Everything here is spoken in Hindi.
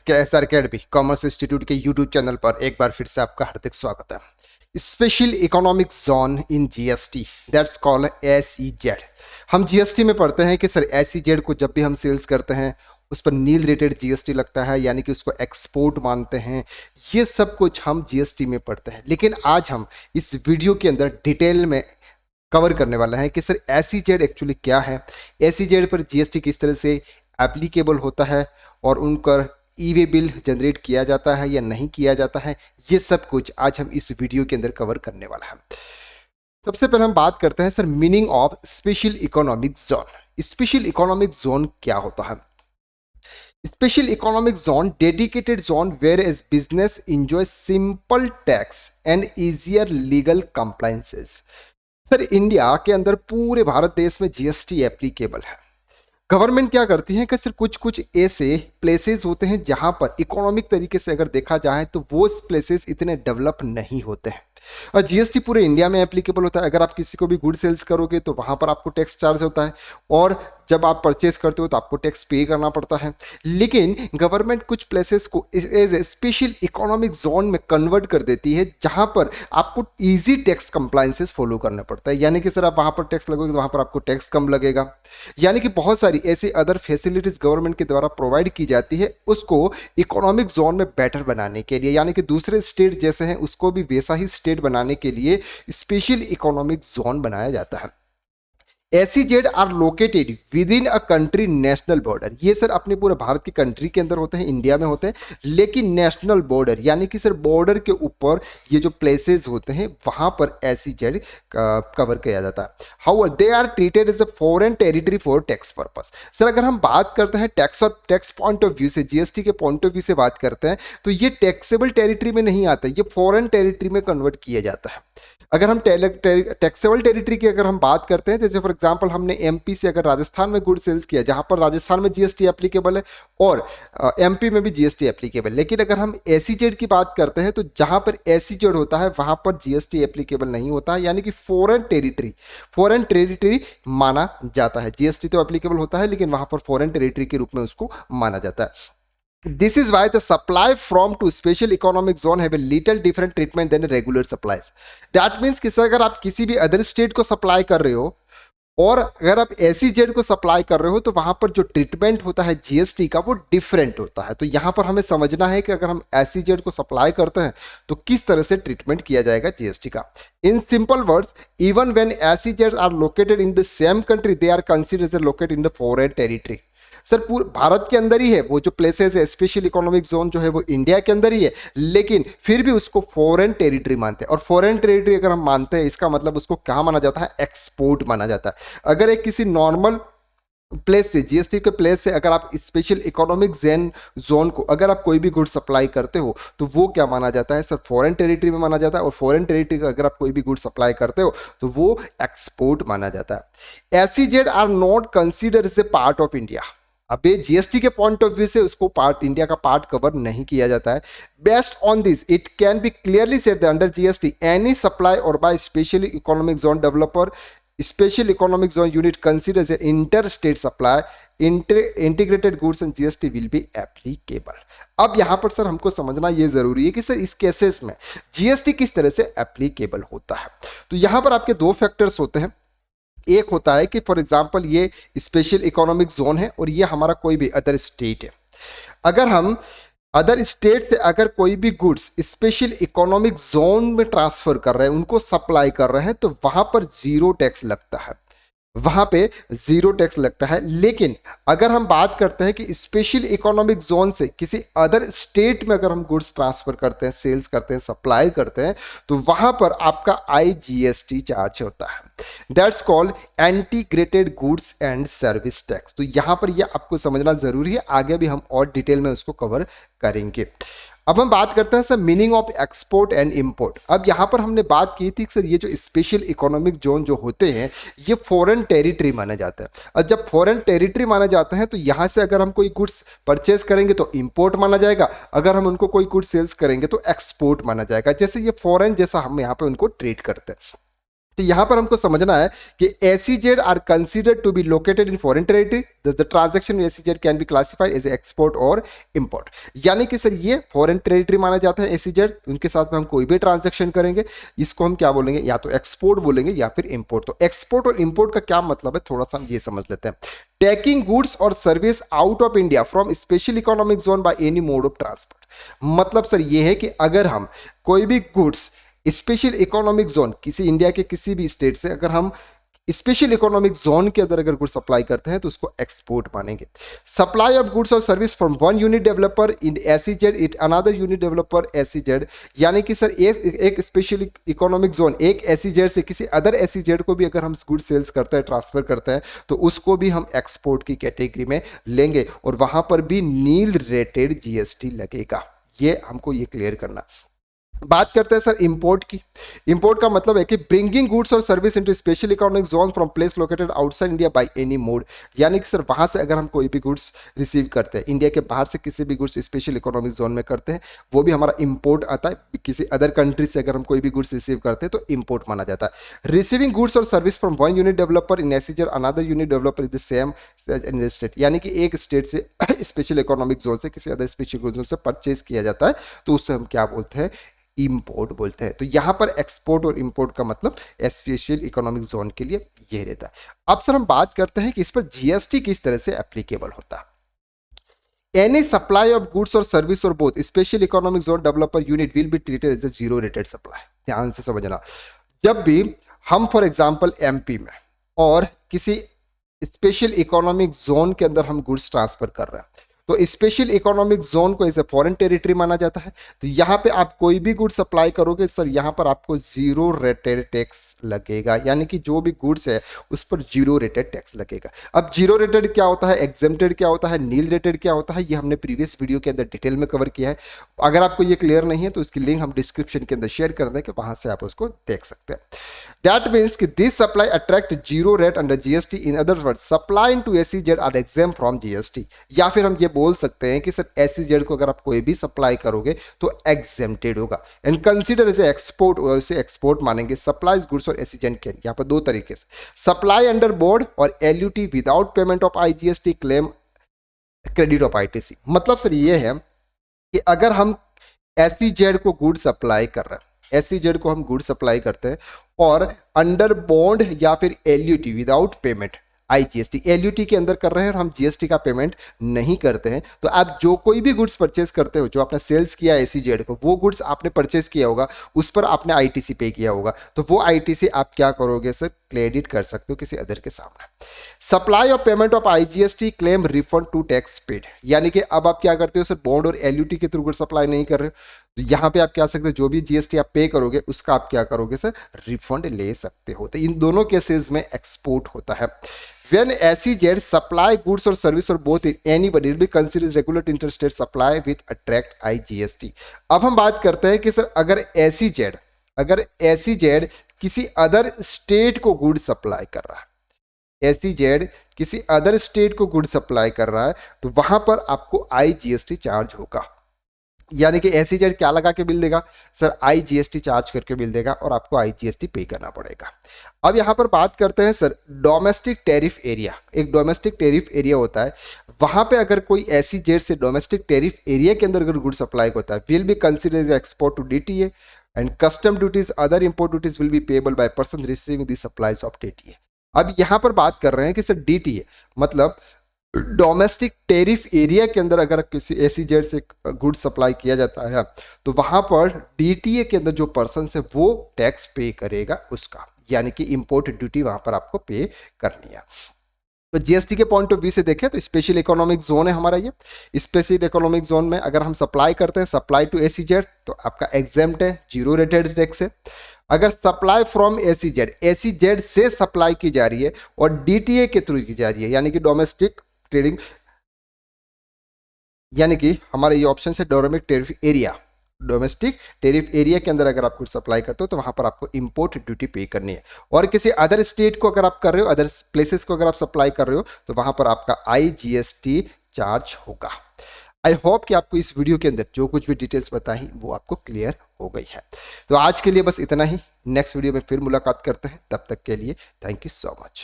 के S R academy commerce institute के यूट्यूब चैनल पर एक बार फिर से आपका हार्दिक स्वागत है। Special economic zone in GST that's called SEZ. हम जीएसटी में पढ़ते हैं कि सर एसईजेड को जब भी हम सेल्स करते हैं उस पर नील रेटेड जीएसटी लगता है, यानी कि उसको एक्सपोर्ट मानते हैं। ये सब कुछ हम जीएसटी में पढ़ते हैं, लेकिन आज हम इस वीडियो के अंदर डिटेल में कवर करने वाला है कि सर एसईजेड एक्चुअली क्या है, एसईजेड पर जीएसटी किस तरह से एप्लीकेबल होता है और उनका ई वे बिल जनरेट किया जाता है या नहीं किया जाता है। ये सब कुछ आज हम इस वीडियो के अंदर कवर करने वाला है। सबसे पहले हम बात करते हैं sir meaning of special economic zone. Special economic zone क्या होता है? Special economic zone dedicated zone whereas business enjoy simple tax and easier legal compliances. Sir India के अंदर पूरे भारत देश में जीएसटी एप्लीकेबल है। गवर्नमेंट क्या करती है कि सिर्फ कुछ कुछ ऐसे प्लेसेस होते हैं जहां पर इकोनॉमिक तरीके से अगर देखा जाए तो वो प्लेसेस इतने डेवलप नहीं होते हैं, और जीएसटी पूरे इंडिया में एप्लीकेबल होता है। अगर आप किसी को भी गुड सेल्स करोगे तो वहां पर आपको टैक्स चार्ज होता है, और जब आप परचेस करते हो तो आपको टैक्स पे करना पड़ता है। लेकिन गवर्नमेंट कुछ प्लेसेस को as a special economic zone में कन्वर्ट कर देती है जहां पर आपको इजी टैक्स कंप्लायंसेस फॉलो करना पड़ता है, यानी कि सर आप वहां पर टैक्स लगोगे तो वहां पर आपको टैक्स कम लगेगा। यानी कि बहुत सारी ऐसी अदर फैसिलिटीज गवर्नमेंट के द्वारा प्रोवाइड की जाती है उसको इकोनॉमिक जोन में बेटर बनाने के लिए, यानी कि दूसरे स्टेट जैसे हैं उसको भी वैसा ही स्टेट बनाने के लिए स्पेशल इकोनॉमिक जोन बनाया जाता है। SEZ are located within a country national border. ये सर अपने पूरे भारत की कंट्री के अंदर होते हैं, इंडिया में होते हैं, लेकिन नेशनल बॉर्डर यानी कि सर बॉर्डर के ऊपर ये जो प्लेसेस होते हैं वहां पर एसईजेड कवर किया जाता है। How they are treated as a foreign territory for tax purpose. Sir अगर हम बात करते हैं टैक्स और टैक्स पॉइंट ऑफ व्यू से, जीएसटी के पॉइंट ऑफ व्यू से बात करते हैं तो ये टैक्सेबल टेरिटरी में नहीं आता, ये फॉरेन टेरिटरी में कन्वर्ट किया जाता है। अगर हम टैक्सेबल टेरिटरी की अगर हम बात करते हैं, जैसे फॉर एग्जांपल हमने एमपी से अगर राजस्थान में गुड सेल्स किया, जहां पर राजस्थान में जीएसटी एप्लीकेबल है और एमपी में भी जीएसटी एप्लीकेबल। लेकिन अगर हम एसईजेड की बात करते हैं तो जहां पर एसईजेड होता है वहां पर जीएसटी एप्लीकेबल नहीं होता है, यानी कि फॉरेन टेरिटरी माना जाता है। जीएसटी तो एप्लीकेबल होता है लेकिन वहां पर फॉरेन टेरिटरी के रूप में उसको माना जाता है। This is why the supply from to special economic zone have a little different treatment than regular supplies. That means कि सर अगर आप किसी भी अदर स्टेट को सप्लाई कर रहे हो और अगर आप एसईजेड को सप्लाई कर रहे हो तो वहां पर जो ट्रीटमेंट होता है जीएसटी का वो डिफरेंट होता है। तो यहां पर हमें समझना है कि अगर हम एसईजेड को सप्लाई करते हैं तो किस तरह से ट्रीटमेंट किया जाएगा जीएसटी का। In simple words, even when SEZ are located in the same country they are considered as located in the foreign territory. Sir पूरे भारत के अंदर ही है वो जो प्लेसेस है, स्पेशल इकोनॉमिक जोन जो है वो इंडिया के अंदर ही है, लेकिन फिर भी उसको फॉरेन टेरिटरी मानते हैं। और फॉरेन टेरिटरी अगर हम मानते हैं इसका मतलब उसको क्या माना जाता है? एक्सपोर्ट माना जाता है। अगर एक किसी नॉर्मल प्लेस से, जीएसटी के प्लेस से अगर आप स्पेशल इकोनॉमिक जोन को अगर आप कोई भी गुड सप्लाई करते हो तो वो क्या माना जाता है? सर फॉरेन टेरिटरी में माना जाता है। और फॉरेन टेरिटरी का अगर आप कोई भी गुड सप्लाई करते हो तो वो एक्सपोर्ट माना जाता है। SEZ are not considered as a part of India. अब ये जीएसटी के पॉइंट ऑफ व्यू से उसको पार्ट, इंडिया का पार्ट कवर नहीं किया जाता है। Based on this it can be clearly said that under GST any supply और by specially economic zone developer special economic zone unit considers a inter state supply integrated goods and GST will be applicable. अब यहां पर सर हमको समझना ये जरूरी है कि सर इस केसेस में जीएसटी किस तरह से एप्लीकेबल होता है। तो यहां पर आपके दो फैक्टर्स होते हैं। एक होता है कि फॉर एग्जांपल ये स्पेशल इकोनॉमिक जोन है और ये हमारा कोई भी अदर स्टेट है। अगर हम अदर स्टेट से अगर कोई भी गुड्स स्पेशल इकोनॉमिक जोन में ट्रांसफर कर रहे हैं, उनको सप्लाई कर रहे हैं, तो वहां पर जीरो टैक्स लगता है, वहां पे जीरो टैक्स लगता है। लेकिन अगर हम बात करते हैं कि स्पेशल इकोनॉमिक जोन से किसी अदर स्टेट में अगर हम गुड्स ट्रांसफर करते हैं, सेल्स करते हैं, सप्लाई करते हैं, तो वहां पर आपका आईजीएसटी चार्ज होता है। That's called integrated goods and service tax. तो यहां पर यह आपको समझना जरूरी है, आगे भी हम और डिटेल में उसको कवर करेंगे। अब हम बात करते हैं sir meaning of export and import. अब यहाँ पर हमने बात की थी सर ये जो स्पेशल इकोनॉमिक जोन जो होते हैं ये फॉरेन टेरिटरी माना जाता है, और जब फॉरेन टेरिटरी माना जाता है तो यहाँ से अगर हम कोई गुड्स परचेस करेंगे तो इंपोर्ट माना जाएगा, अगर हम उनको कोई गुड्स सेल्स करेंगे तो एक्सपोर्ट माना जाएगा। जैसे ये फॉरेन जैसा हम यहाँ पे उनको ट्रीट करते हैं। तो यहां पर हमको समझना है कि SEZ are considered to be located in foreign territory, the transaction SEZ can be classified as export और इंपोर्ट। यानी कि सर ये फॉरेन टेरिटरी माना जाता है एसीजेड, उनके साथ में हम कोई भी ट्रांजैक्शन करेंगे इसको हम क्या बोलेंगे, या तो एक्सपोर्ट बोलेंगे या फिर इंपोर्ट। तो एक्सपोर्ट और इंपोर्ट का क्या मतलब है थोड़ा सा हम ये समझ लेते हैं। टेकिंग गुड्स और service out of India from special economic zone by any mode of transport. मतलब सर ये है कि अगर हम कोई भी गुड्स स्पेशल इकोनॉमिक जोन किसी इंडिया के किसी भी स्टेट से अगर हम स्पेशल इकोनॉमिक जोन के अंदर अगर गुड्स सप्लाई करते हैं तो उसको एक्सपोर्ट मानेंगे। सप्लाई ऑफ गुड्स और service from one unit developer in ACZ it another unit developer ACZ. यानी कि सर एक स्पेशल इकोनॉमिक जोन एक एसीजेड से किसी अदर एसीजेड को भी अगर हम गुड्स सेल्स करते हैं, ट्रांसफर करते हैं, तो उसको भी हम एक्सपोर्ट की कैटेगरी में लेंगे और वहां पर भी नील रेटेड जीएसटी लगेगा। ये हमको ये क्लियर करना। बात करते हैं सर इंपोर्ट की। इंपोर्ट का मतलब है कि ब्रिंगिंग गुड्स और service into special economic zone from place located outside India by any mode. यानी कि सर वहां से अगर हम कोई भी गुड्स रिसीव करते हैं, इंडिया के बाहर से किसी भी गुड्स स्पेशल इकोनॉमिक जोन में करते हैं, वो भी हमारा इंपोर्ट आता है। किसी अदर कंट्री से अगर हम कोई भी गुड्स रिसीव करते हैं तो इंपोर्ट माना जाता है। रिसीविंग गुड्स और service from one unit developer in SEZ another unit developer in the same state. यानी कि एक स्टेट से स्पेशल इकोनॉमिक जोन से किसी अदर स्पेशल जोन से परचेज किया जाता है तो उससे हम क्या बोलते हैं, इंपोर्ट बोलते हैं। तो यहां पर एक्सपोर्ट और इंपोर्ट का मतलब स्पेशल इकोनॉमिक जोन के लिए ये रहता है। अब सर हम बात करते हैं कि इस पर जीएसटी किस तरह से एप्लीकेबल होता है। एनी सप्लाई ऑफ गुड्स और सर्विस और both special economic zone developer unit will be treated as a zero rated supply. ध्यान से समझना, जब भी हम फॉर एग्जांपल एमपी में और किसी स्पेशल इकोनॉमिक जोन के अंदर हम गुड्स ट्रांसफर कर रहे हैं तो स्पेशल इकोनॉमिक जोन को एज ए फॉरेन टेरिटरी माना जाता है। तो यहां पे आप कोई भी गुड्स सप्लाई करोगे सर यहां पर आपको जीरो रेटेड टैक्स लगेगा। यानी कि जो भी गुड्स है उस पर जीरो रेटेड टैक्स लगेगा। अब जीरो रेटेड क्या होता है, एग्जेम्प्टेड क्या होता है, नील रेटेड क्या होता है, ये हमने प्रीवियस वीडियो के अंदर डिटेल में कवर किया है। अगर आपको ये क्लियर नहीं है तो इसकी लिंक हम डिस्क्रिप्शन के अंदर शेयर कर दें कि वहां से आप उसको देख सकते हैं। दैट मीन्स कि this supply attract zero rate under GST. In other word supply to SEZ are exempt from GST. या फिर हम ये बोल सकते हैं कि सर एसीजेड को अगर आप कोई भी सप्लाई करोगे तो एग्जेम्प्टेड होगा एंड कंसीडर एज एक्सपोर्ट, और इसे एक्सपोर्ट मानेंगे। सप्लाईज गुड्स और एसीजेड कैन, यहाँ पर दो तरीके से, सप्लाई अंडर बोर्ड और LUT without payment of IGST claim credit of ITC. मतलब सर ये है कि अगर हम एसीजेड को गुड सप्लाई कर रहे हैं, एसीजेड को हम गुड सप्लाई करते हैं और अंडर बॉन्ड या फिर LUT without payment IGST, LUT के अंदर कर रहे हैं और हम जीएसटी का पेमेंट नहीं करते हैं, तो आप जो कोई भी गुड्स परचेस करते हो, जो आपने सेल्स किया एसीजेड को, वो गुड्स आपने परचेस किया होगा, उस पर आपने आईटीसी पे किया होगा, तो वो आईटीसी आप क्या करोगे सर, क्रेडिट कर सकते हो किसी अदर के सामने। Supply of payment of IGST claim refund to tax paid. यानी कि अब आप क्या करते हो सर, बॉन्ड और एलयूटी के थ्रू गुड्स सप्लाई नहीं कर रहे हो, तो यहाँ पे आप क्या सकते हो, जो भी जीएसटी आप पे करोगे उसका आप क्या करोगे सर, रिफंड ले सकते हो। तो इन दोनों केसेस में एक्सपोर्ट होता है। When SEZ supply goods or service or both anybody will be considered regular interstate supply with attract IGST। अब हम बात करते हैं कि सर अगर SEZ किसी अदर स्टेट को गुड सप्लाई कर रहा है, SEZ किसी अदर स्टेट को गुड सप्लाई कर रहा है तो वहां पर आपको IGST चार्ज होगा। यानी कि एसीजेड क्या लगा के बिल देगा सर, आईजीएसटी चार्ज करके बिल देगा और आपको आईजीएसटी पे करना पड़ेगा। अब यहां पर बात करते हैं सर डोमेस्टिक टैरिफ एरिया। एक डोमेस्टिक टैरिफ एरिया होता है, वहां पे अगर कोई एसीजेड से डोमेस्टिक टैरिफ एरिया के अंदर अगर गुड सप्लाई होता है, will be considered export to DTA and custom duties other import duties will be payable by person receiving the supplies of DTA. अब यहां पर बात कर रहे हैं कि सर डीटीए मतलब डोमेस्टिक टैरिफ एरिया के अंदर अगर किसी एसीजेड से गुड सप्लाई किया जाता है तो वहां पर डीटीए के अंदर जो पर्सन है वो टैक्स पे करेगा उसका, यानी कि इंपोर्ट ड्यूटी वहां पर आपको पे करनी है। तो जीएसटी के पॉइंट ऑफ व्यू से देखें तो स्पेशल इकोनॉमिक जोन है हमारा ये। स्पेशल इकोनॉमिक जोन में अगर हम सप्लाई करते हैं, सप्लाई टू एसीजेड, तो आपका एग्जेम्प्ट है, जीरो रेटेड टैक्स है। अगर सप्लाई फ्रॉम एसीजेड से सप्लाई की जा रही है और डीटीए के थ्रू की जा रही है, यानी कि डोमेस्टिक ट्रेडिंग, यानी कि हमारा ये ऑप्शन है domestic tariff area. Domestic tariff area के अंदर अगर आप कुछ सप्लाई करते हो तो वहां पर आपको इंपोर्ट ड्यूटी पे करनी है। और किसी अदर स्टेट को अगर आप कर रहे हो, अदर प्लेसेस को अगर आप सप्लाई कर रहे हो तो वहां पर आपका आईजीएसटी चार्ज होगा। आई होप कि आपको इस वीडियो के अंदर जो कुछ भी डिटेल्स बताई वो आपको क्लियर हो गई है। तो आज के लिए बस इतना ही, नेक्स्ट वीडियो में फिर मुलाकात करते हैं, तब तक के लिए थैंक यू सो मच।